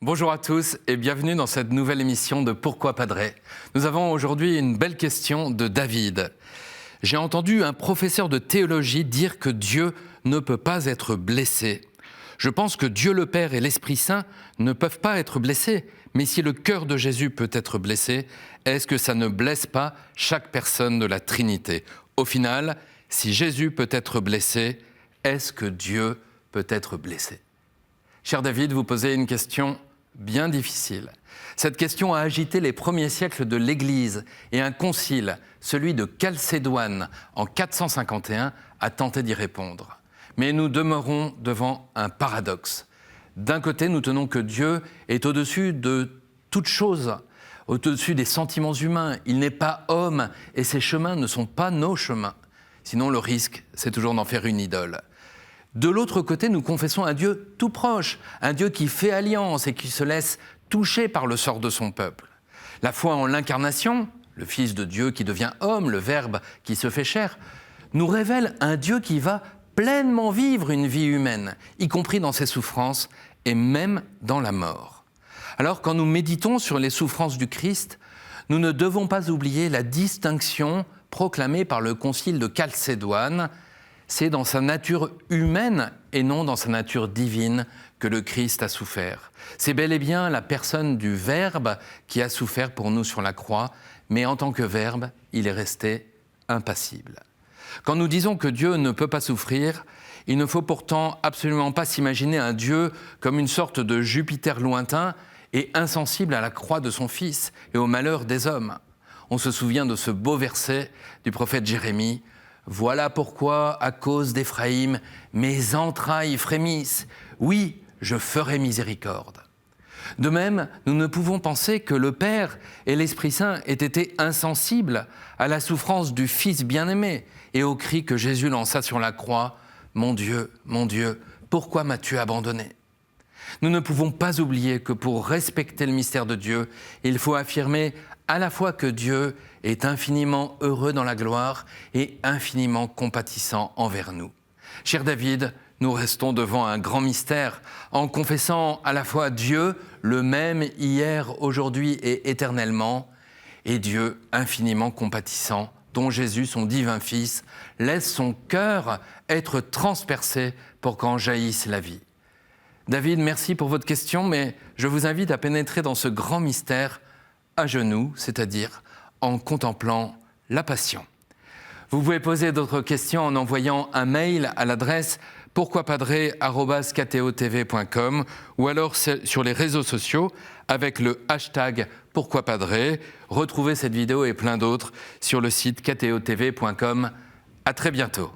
Bonjour à tous et bienvenue dans cette nouvelle émission de Pourquoi Padre. Nous avons aujourd'hui une belle question de David. J'ai entendu un professeur de théologie dire que Dieu ne peut pas être blessé. Je pense que Dieu le Père et l'Esprit Saint ne peuvent pas être blessés. Mais si le cœur de Jésus peut être blessé, est-ce que ça ne blesse pas chaque personne de la Trinité ? Au final, si Jésus peut être blessé, est-ce que Dieu peut être blessé ? Cher David, vous posez une question bien difficile. Cette question a agité les premiers siècles de l'Église et un concile, celui de Chalcédoine, en 451, a tenté d'y répondre. Mais nous demeurons devant un paradoxe. D'un côté, nous tenons que Dieu est au-dessus de toute chose, au-dessus des sentiments humains. Il n'est pas homme et ses chemins ne sont pas nos chemins. Sinon, le risque, c'est toujours d'en faire une idole. De l'autre côté, nous confessons un Dieu tout proche, un Dieu qui fait alliance et qui se laisse toucher par le sort de son peuple. La foi en l'incarnation, le Fils de Dieu qui devient homme, le Verbe qui se fait chair, nous révèle un Dieu qui va pleinement vivre une vie humaine, y compris dans ses souffrances et même dans la mort. Alors, quand nous méditons sur les souffrances du Christ, nous ne devons pas oublier la distinction proclamée par le concile de Chalcédoine. C'est dans sa nature humaine et non dans sa nature divine que le Christ a souffert. C'est bel et bien la personne du Verbe qui a souffert pour nous sur la croix, mais en tant que Verbe, il est resté impassible. Quand nous disons que Dieu ne peut pas souffrir, il ne faut pourtant absolument pas s'imaginer un Dieu comme une sorte de Jupiter lointain et insensible à la croix de son Fils et au malheur des hommes. On se souvient de ce beau verset du prophète Jérémie. « Voilà pourquoi, à cause d'Éphraïm, mes entrailles frémissent. Oui, je ferai miséricorde. » De même, nous ne pouvons penser que le Père et l'Esprit Saint aient été insensibles à la souffrance du Fils bien-aimé et au cri que Jésus lança sur la croix « Mon Dieu, pourquoi m'as-tu abandonné ?» Nous ne pouvons pas oublier que pour respecter le mystère de Dieu, il faut affirmer à la fois que Dieu est infiniment heureux dans la gloire et infiniment compatissant envers nous. Cher David, nous restons devant un grand mystère en confessant à la fois Dieu, le même hier, aujourd'hui et éternellement, et Dieu infiniment compatissant, dont Jésus, son divin Fils, laisse son cœur être transpercé pour qu'en jaillisse la vie. David, merci pour votre question, mais je vous invite à pénétrer dans ce grand mystère à genoux, c'est-à-dire en contemplant la Passion. Vous pouvez poser d'autres questions en envoyant un mail à l'adresse pourquoipadre@ktotv.com ou alors sur les réseaux sociaux avec le hashtag pourquoipadre. Retrouvez cette vidéo et plein d'autres sur le site ktotv.com. À très bientôt.